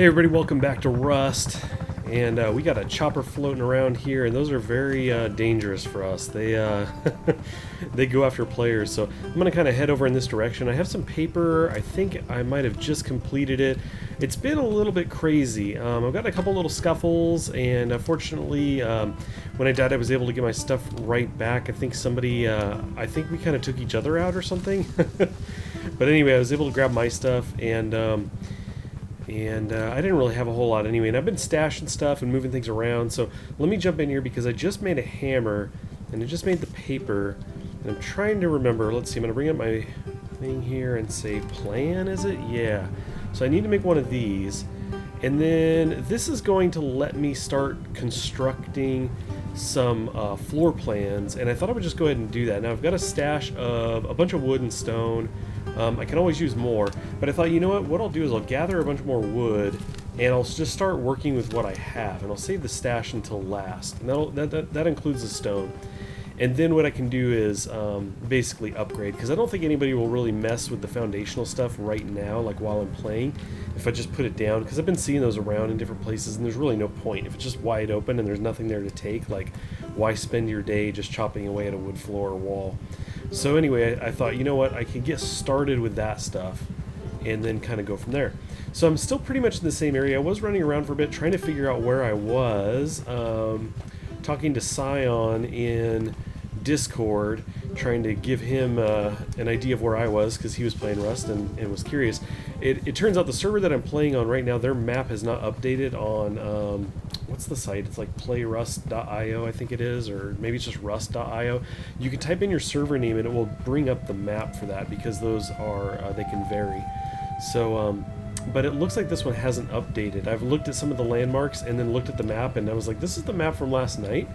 Hey everybody, welcome back to Rust. And we got a chopper floating around here, and those are very dangerous for us. They they go after players, so I'm going to kind of head over in this direction. I have some paper. I think I might have just completed it. It's been a little bit crazy. I've got a couple little scuffles, and fortunately, when I died, I was able to get my stuff right back. I think somebody, I think we kind of took each other out or something. But anyway, I was able to grab my stuff, and I didn't really have a whole lot anyway, and I've been stashing stuff and moving things around, so let me jump in here because I just made a hammer, and I just made the paper, and I'm trying to remember. Let's see, I'm going to bring up my thing here and say plan, is it? Yeah. So I need to make one of these, and then this is going to let me start constructing some floor plans, and I thought I would just go ahead and do that. Now I've got a stash of a bunch of wood and stone. I can always use more, but I thought, you know what I'll do is I'll gather a bunch more wood, and I'll just start working with what I have, and I'll save the stash until last, and that includes the stone. And then what I can do is basically upgrade, because I don't think anybody will really mess with the foundational stuff right now, like while I'm playing, if I just put it down, because I've been seeing those around in different places, and there's really no point. If it's just wide open and there's nothing there to take, like, why spend your day just chopping away at a wood floor or wall? So anyway, I thought, you know what, I can get started with that stuff, and then kind of go from there. So I'm still pretty much in the same area. I was running around for a bit, trying to figure out where I was, talking to Scion in Discord, trying to give him an idea of where I was, because he was playing Rust and was curious. It turns out the server that I'm playing on right now, their map has not updated on, what's the site? It's like playrust.io, I think it is, or maybe it's just rust.io. You can type in your server name and it will bring up the map for that, because those are, they can vary. So, but it looks like this one hasn't updated. I've looked at some of the landmarks and then looked at the map, and I was like, this is the map from last night.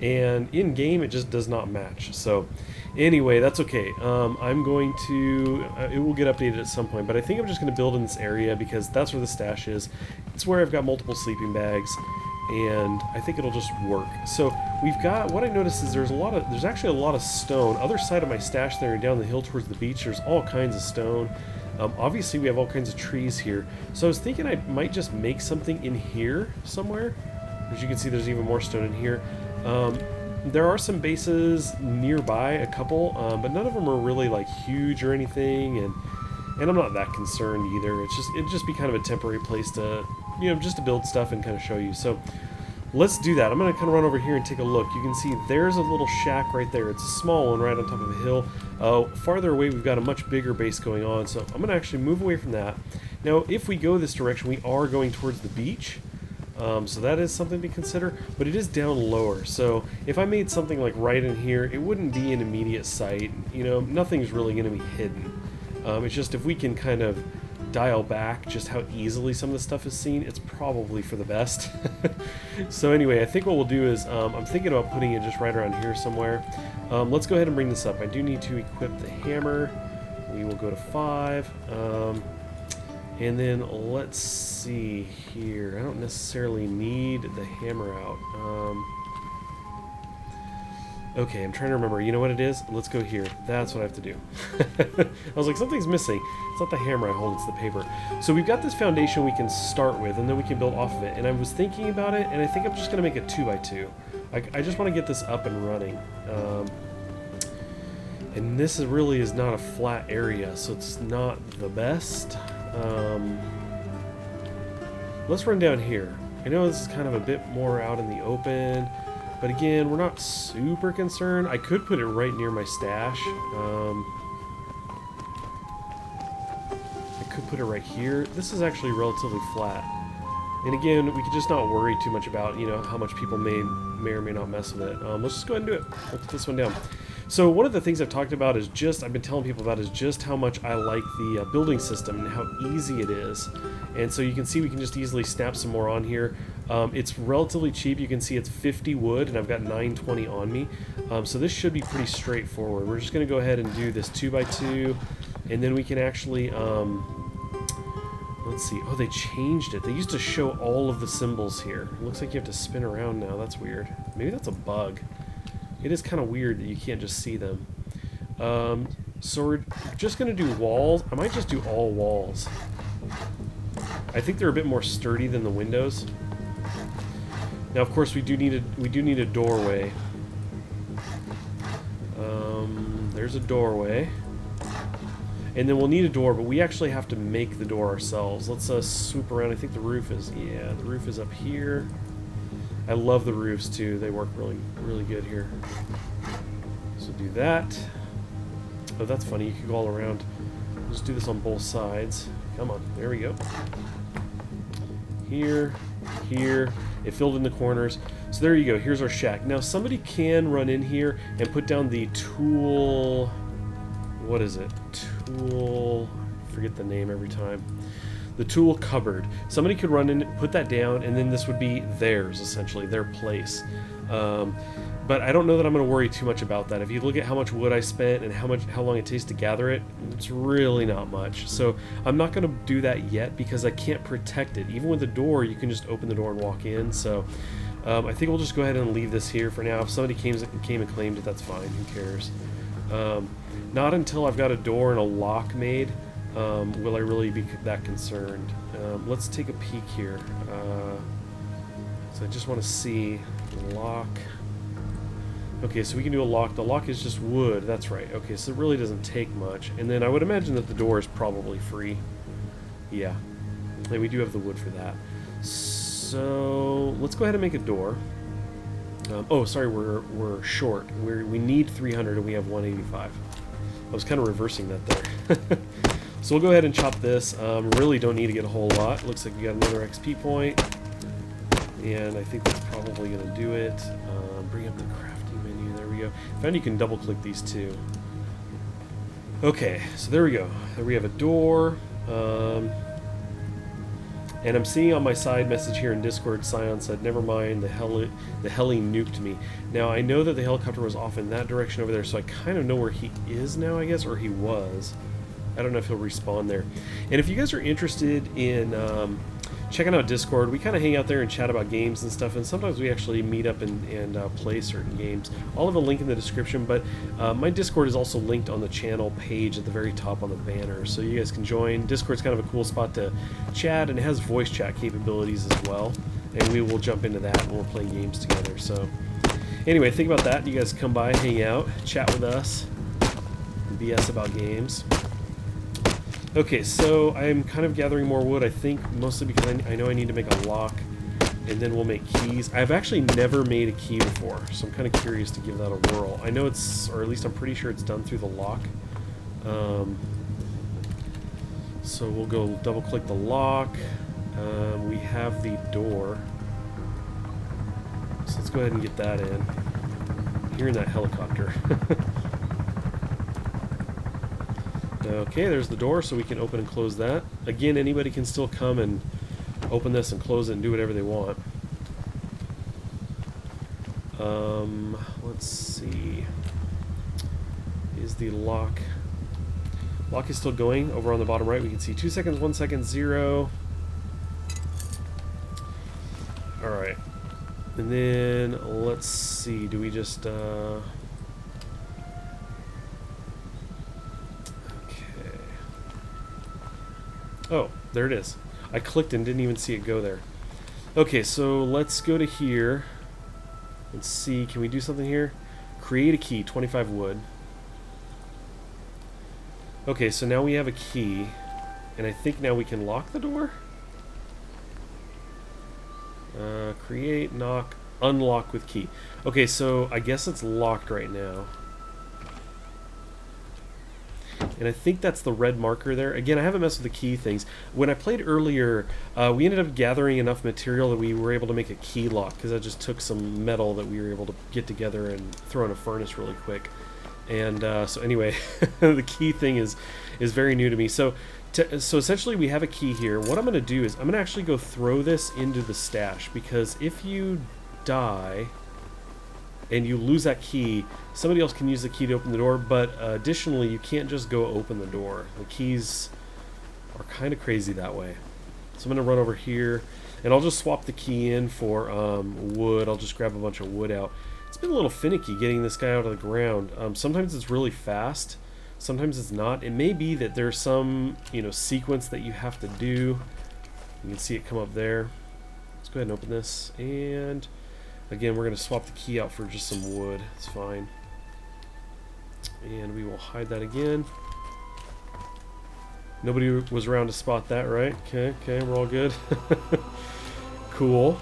And in game it just does not match. So anyway, that's okay. I'm going to it will get updated at some point, but I think I'm just going to build in this area because that's where the stash is. It's where I've got multiple sleeping bags, and I think it'll just work. So we've got, what I noticed is there's actually a lot of stone. Other side of my stash there, down the hill towards the beach, there's all kinds of stone. Obviously we have all kinds of trees here, so I was thinking I might just make something in here somewhere. As you can see, there's even more stone in here. There are some bases nearby, a couple, but none of them are really like huge or anything, and I'm not that concerned either. It'd just be kind of a temporary place to, you know, just to build stuff and kind of show you. So let's do that. I'm going to kind of run over here and take a look. You can see there's a little shack right there. It's a small one right on top of a hill. Farther away we've got a much bigger base going on, so I'm going to actually move away from that. Now if we go this direction, we are going towards the beach. So that is something to consider, but it is down lower. So if I made something like right in here, it wouldn't be an immediate sight. You know, nothing's really going to be hidden. It's just if we can kind of dial back just how easily some of the stuff is seen, it's probably for the best. So anyway, I think what we'll do is, I'm thinking about putting it just right around here somewhere. Let's go ahead and bring this up. I do need to equip the hammer. We will go to 5. And then let's see here. I don't necessarily need the hammer out. Okay, I'm trying to remember. You know what it is? Let's go here. That's what I have to do. I was like, something's missing. It's not the hammer I hold, it's the paper. So we've got this foundation we can start with, and then we can build off of it. And I was thinking about it, and I think I'm just going to make a 2x2. I just want to get this up and running. And this really is not a flat area, so it's not the best. Let's run down here. I know this is kind of a bit more out in the open, but again, we're not super concerned. I could put it right near my stash. I could put it right here. This is actually relatively flat. And again, we could just not worry too much about, you know, how much people may or may not mess with it. Let's just go ahead and do it. Let's put this one down. So one of the things I've talked about is just, I've been telling people about, is just how much I like the building system and how easy it is. And so you can see we can just easily snap some more on here. It's relatively cheap. You can see it's 50 wood and I've got 920 on me. So this should be pretty straightforward. We're just going to go ahead and do this 2x2, and then we can actually, let's see. Oh, they changed it. They used to show all of the symbols here. It looks like you have to spin around now. That's weird. Maybe that's a bug. It is kind of weird that you can't just see them. So we're just going to do walls. I might just do all walls. I think they're a bit more sturdy than the windows. Now, of course, we do need a doorway. There's a doorway, and then we'll need a door, but we actually have to make the door ourselves. Let's swoop around. I think the roof is the roof is up here. I love the roofs too. They work really good here. So do that. Oh, that's funny. You could go all around. Let's do this on both sides. Come on. There we go. Here, here. It filled in the corners. So there you go. Here's our shack. Now somebody can run in here and put down the tool. What is it? Tool. I forget the name every time. The tool cupboard. Somebody could run in, put that down, and then this would be theirs, essentially, their place. But I don't know that I'm going to worry too much about that. If you look at how much wood I spent and how long it takes to gather it, it's really not much. So I'm not going to do that yet because I can't protect it. Even with the door, you can just open the door and walk in. So I think we'll just go ahead and leave this here for now. If somebody came and claimed it, that's fine. Who cares? Not until I've got a door and a lock made will I really be that concerned. Let's take a peek here. So I just want to see lock. Okay, so we can do a lock. The lock is just wood. That's right. Okay, so it really doesn't take much. And then I would imagine that the door is probably free. Yeah. And we do have the wood for that. So let's go ahead and make a door. Oh, sorry, we're short. We need 300 and we have 185. I was kind of reversing that there. So we'll go ahead and chop this. Really don't need to get a whole lot. Looks like we got another XP point. And I think that's probably going to do it. Bring up the crafting menu. There we go. I found you can double click these two. Okay, so there we go. There we have a door. And I'm seeing on my side message here in Discord, Scion said, never mind, the heli nuked me. Now, I know that the helicopter was off in that direction over there, so I kind of know where he is now, I guess, or he was. I don't know if he'll respawn there. And if you guys are interested in checking out Discord, we kind of hang out there and chat about games and stuff, and sometimes we actually meet up and play certain games. I'll have a link in the description, but my Discord is also linked on the channel page at the very top on the banner, so you guys can join. Discord's kind of a cool spot to chat, and it has voice chat capabilities as well, and we will jump into that when we're playing games together. So anyway, think about that. You guys come by, hang out, chat with us, and BS about games. Okay, so I'm kind of gathering more wood, I think, mostly because I know I need to make a lock, and then we'll make keys. I've actually never made a key before, so I'm kind of curious to give that a whirl. I know it's, or at least I'm pretty sure it's done through the lock. So we'll go double-click the lock. We have the door. So let's go ahead and get that in. Hearing that helicopter. Okay, there's the door, so we can open and close that. Again, anybody can still come and open this and close it and do whatever they want. Let's see. Is the lock... Lock is still going. Over on the bottom right, we can see 2 seconds, 1 second, 0. Alright. And then, let's see. Do we just... Oh, there it is. I clicked and didn't even see it go there. Okay, so let's go to here and see, can we do something here? Create a key, 25 wood. Okay, so now we have a key, and I think now we can lock the door? Create, knock, unlock with key. Okay, so I guess it's locked right now. And I think that's the red marker there. Again, I haven't messed with the key things. When I played earlier, we ended up gathering enough material that we were able to make a key lock, because I just took some metal that we were able to get together and throw in a furnace really quick. And so anyway, the key thing is very new to me. So essentially we have a key here. What I'm going to do is I'm going to actually go throw this into the stash, because if you die and you lose that key, somebody else can use the key to open the door, but additionally, you can't just go open the door. The keys are kind of crazy that way. So I'm going to run over here, and I'll just swap the key in for wood. I'll just grab a bunch of wood out. It's been a little finicky getting this guy out of the ground. Sometimes it's really fast, sometimes it's not. It may be that there's some, sequence that you have to do. You can see it come up there. Let's go ahead and open this, and again we're going to swap the key out for just some wood. It's fine. And we will hide that again. Nobody was around to spot that, right? Okay, we're all good. Cool.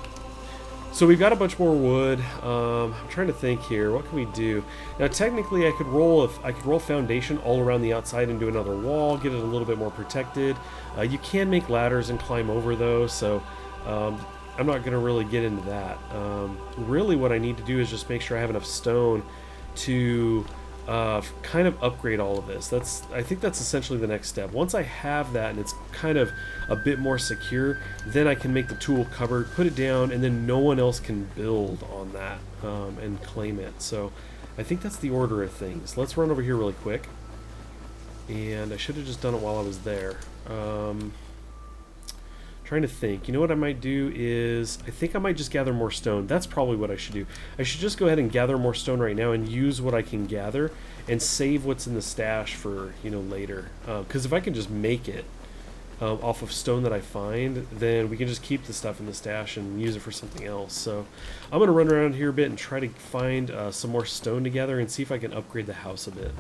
So we've got a bunch more wood. I'm trying to think here. What can we do? Now, technically, I could roll foundation all around the outside and do another wall, get it a little bit more protected. You can make ladders and climb over those, so I'm not going to really get into that. Really, what I need to do is just make sure I have enough stone to kind of upgrade all of this. I think that's essentially the next step. Once I have that and it's kind of a bit more secure, then I can make the tool cupboard, put it down, and then no one else can build on that and claim it. So I think that's the order of things. Let's run over here really quick. And I should have just done it while I was there. Trying to think. You know what I might do is, I think I might just gather more stone. That's probably what I should do. I should just go ahead and gather more stone right now and use what I can gather and save what's in the stash for, you know, later. Because if I can just make it off of stone that I find, then we can just keep the stuff in the stash and use it for something else. So I'm going to run around here a bit and try to find some more stone together and see if I can upgrade the house a bit.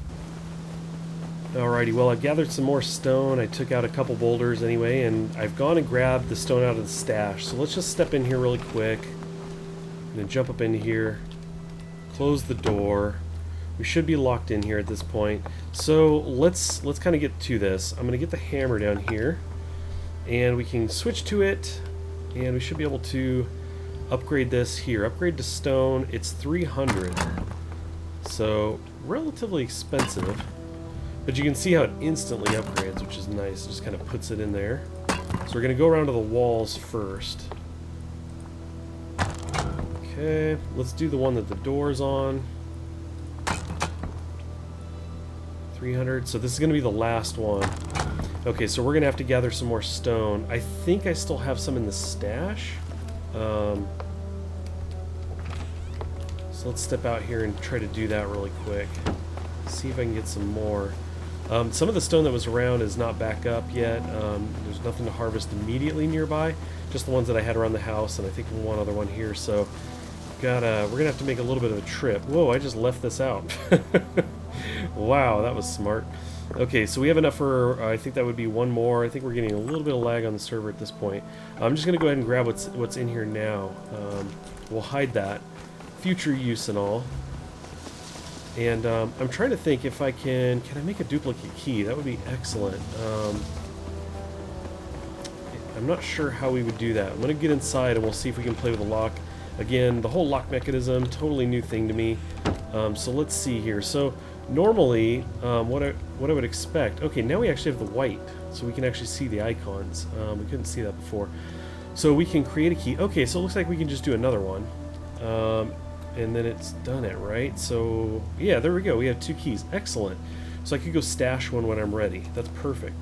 Alrighty, well, I've gathered some more stone. I took out a couple boulders anyway, and I've gone and grabbed the stone out of the stash. So let's just step in here really quick. I'm going to jump up into here, close the door. We should be locked in here at this point. So let's kind of get to this. I'm going to get the hammer down here, and we can switch to it, and we should be able to upgrade this here. Upgrade to stone. It's 300, so relatively expensive. But you can see how it instantly upgrades, which is nice. It just kind of puts it in there. So we're going to go around to the walls first. Okay, let's do the one that the door's on. 300. So this is going to be the last one. Okay, so we're going to have to gather some more stone. I think I still have some in the stash. So let's step out here and try to do that really quick. See if I can get some more. Some of the stone that was around is not back up yet. There's nothing to harvest immediately nearby, just the ones that I had around the house, and I think one other one here. So we're gonna have to make a little bit of a trip. Whoa, I just left this out. Wow, that was smart. Okay, so we have enough for, I think that would be one more. I think we're getting a little bit of lag on the server at this point. I'm just gonna go ahead and grab what's in here now. We'll hide that, future use and all. And I'm trying to think if I can I make a duplicate key? That would be excellent. I'm not sure how we would do that. I'm going to get inside and we'll see if we can play with the lock. Again, the whole lock mechanism, totally new thing to me. So let's see here. So normally, what I would expect, okay, now we actually have the white, so we can actually see the icons. We couldn't see that before. So we can create a key. Okay, so it looks like we can just do another one. And then it's done it, right? So yeah, there we go. We have two keys. Excellent. So I could go stash one when I'm ready. That's perfect.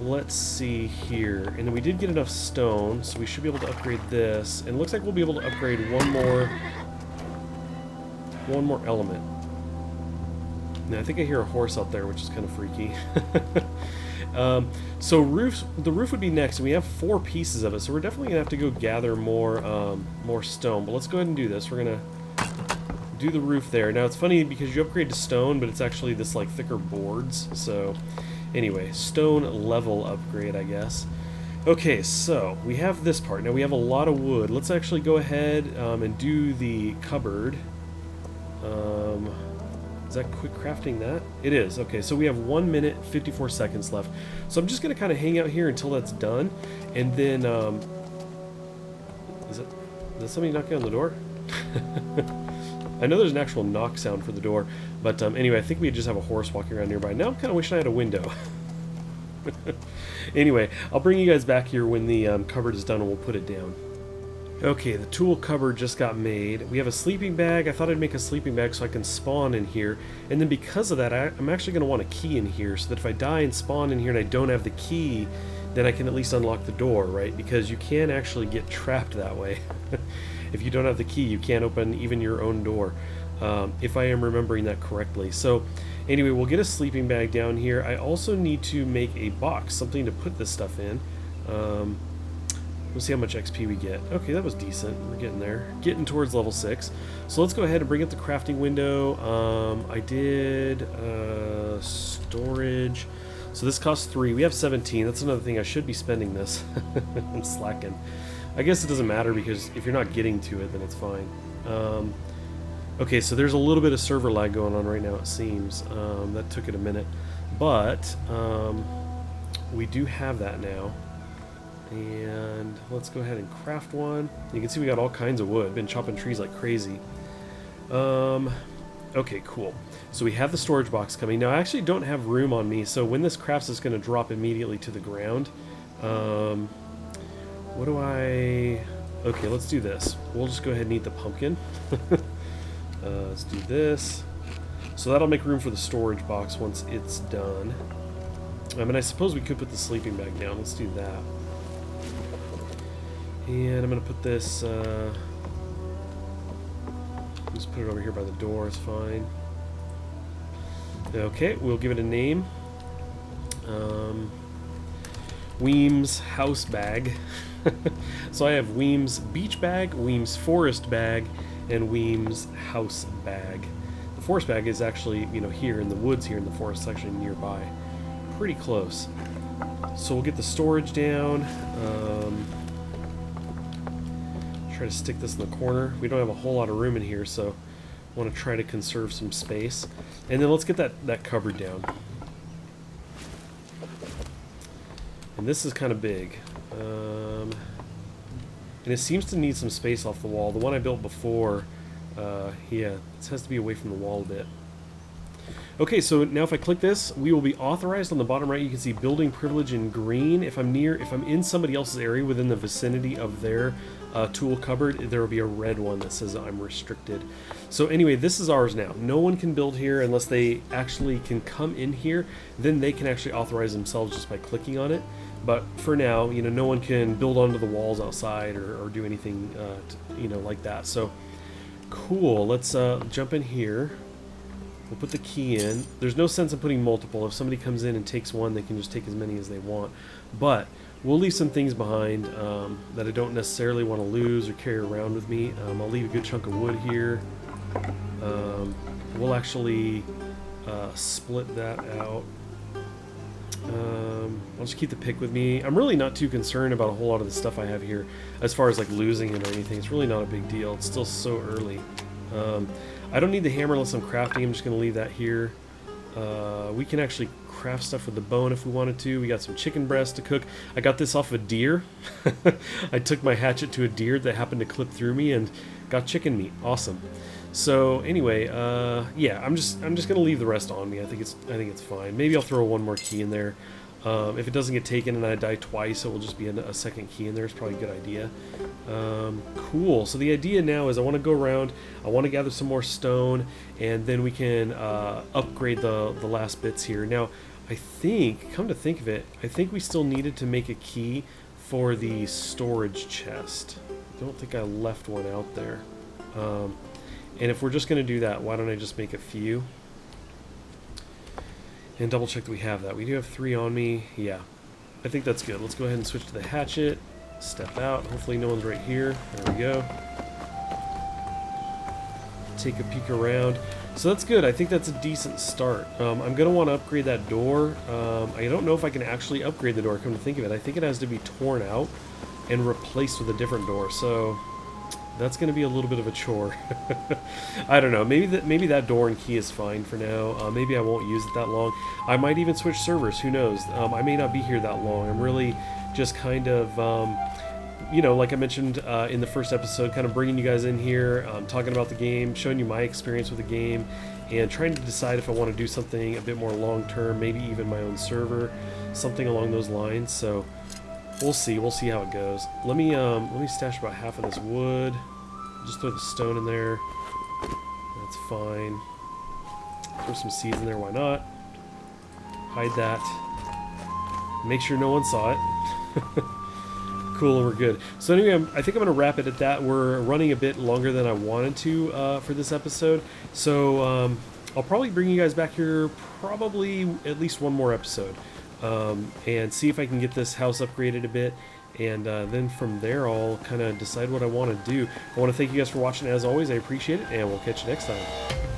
Let's see here. And then we did get enough stone, so we should be able to upgrade this. And it looks like we'll be able to upgrade one more element. Now I think I hear a horse out there, which is kind of freaky. So the roof would be next, and we have 4 pieces of it, so we're definitely gonna have to go gather more stone. But let's go ahead and do this. We're gonna do the roof there. Now it's funny because you upgrade to stone, but it's actually this like thicker boards. So anyway, stone level upgrade, I guess. Okay, so we have this part. Now we have a lot of wood. Let's actually go ahead and do the cupboard. Is that quick crafting that? It is. Okay, so we have 1 minute, 54 seconds left. So I'm just going to kind of hang out here until that's done. And then, is somebody knocking on the door? I know there's an actual knock sound for the door. But anyway, I think we just have a horse walking around nearby. Now I'm kind of wishing I had a window. Anyway, I'll bring you guys back here when the cupboard is done and we'll put it down. Okay, the tool cupboard just got made. We have a sleeping bag. I thought I'd make a sleeping bag so I can spawn in here. And then because of that, I'm actually going to want a key in here so that if I die and spawn in here and I don't have the key, then I can at least unlock the door, right? Because you can actually get trapped that way. If you don't have the key, you can't open even your own door. If I am remembering that correctly. So anyway, we'll get a sleeping bag down here. I also need to make a box, something to put this stuff in. We'll see how much XP we get. Okay, that was decent. We're getting there. Getting towards level 6. So let's go ahead and bring up the crafting window. I did storage. So this costs 3. We have 17. That's another thing. I should be spending this. I'm slacking. I guess it doesn't matter because if you're not getting to it, then it's fine. Okay, so there's a little bit of server lag going on right now, it seems. That took it a minute. But we do have that now. And let's go ahead and craft one. You can see we got all kinds of wood. Been chopping trees like crazy. Okay, cool. So we have the storage box coming. Now I actually don't have room on me, so when this crafts, it's going to drop immediately to the ground. What do I... Okay, let's do this. We'll just go ahead and eat the pumpkin. Let's do this. So that'll make room for the storage box once it's done. I mean, I suppose we could put the sleeping bag down. Let's do that. And I'm going to put this, just put it over here by the door, it's fine. Okay, we'll give it a name. Weems house bag. So I have Weems beach bag, Weems forest bag, and Weems house bag. The forest bag is actually, you know, here in the woods here in the forest, actually nearby. Pretty close. So we'll get the storage down. Try to stick this in the corner. We don't have a whole lot of room in here, so I want to try to conserve some space. And then let's get that cupboard down. And this is kind of big. And it seems to need some space off the wall. The one I built before, yeah, this has to be away from the wall a bit. Okay, so now if I click this, we will be authorized on the bottom right. You can see building privilege in green. If I'm in somebody else's area within the vicinity of their tool cupboard, there will be a red one that says I'm restricted. So anyway, this is ours now. No one can build here unless they actually can come in here. Then they can actually authorize themselves just by clicking on it. But for now, you know, no one can build onto the walls outside or do anything, you know, like that. So cool. Let's jump in here. We'll put the key in. There's no sense in putting multiple. If somebody comes in and takes one, they can just take as many as they want. But we'll leave some things behind that I don't necessarily want to lose or carry around with me. I'll leave a good chunk of wood here. We'll actually split that out. I'll just keep the pick with me. I'm really not too concerned about a whole lot of the stuff I have here as far as like losing it or anything. It's really not a big deal. It's still so early. I don't need the hammer unless I'm crafting. I'm just going to leave that here. We can actually craft stuff with the bone if we wanted to. We got some chicken breast to cook. I got this off a deer. I took my hatchet to a deer that happened to clip through me and got chicken meat. Awesome. So anyway, yeah, I'm just gonna leave the rest on me. I think it's fine. Maybe I'll throw one more key in there. If it doesn't get taken and I die twice, it will just be a second key in there. It's probably a good idea. Cool. So the idea now is I want to go around. I want to gather some more stone, and then we can upgrade the last bits here. Now, I think, come to think of it, I think we still needed to make a key for the storage chest. I don't think I left one out there. And if we're just going to do that, why don't I just make a few? And double check that we have that. We do have 3 on me. Yeah, I think that's good. Let's go ahead and switch to the hatchet. Step out. Hopefully no one's right here. There we go. Take a peek around. So that's good. I think that's a decent start. I'm going to want to upgrade that door. I don't know if I can actually upgrade the door, come to think of it. I think it has to be torn out and replaced with a different door. So that's going to be a little bit of a chore. I don't know. Maybe that door and key is fine for now. Maybe I won't use it that long. I might even switch servers. Who knows? I may not be here that long. I'm really just kind of, you know, like I mentioned in the first episode, kind of bringing you guys in here, talking about the game, showing you my experience with the game, and trying to decide if I want to do something a bit more long-term, maybe even my own server, something along those lines. So we'll see how it goes. Let me stash about half of this wood. Just throw the stone in there. That's fine. Throw some seeds in there, why not? Hide that. Make sure no one saw it. Cool, and we're good. So anyway, I think I'm going to wrap it at that. We're running a bit longer than I wanted to for this episode. So I'll probably bring you guys back here probably at least one more episode. and see if I can get this house upgraded a bit. And then from there, I'll kind of decide what I want to do. I want to thank you guys for watching. As always, I appreciate it, and we'll catch you next time.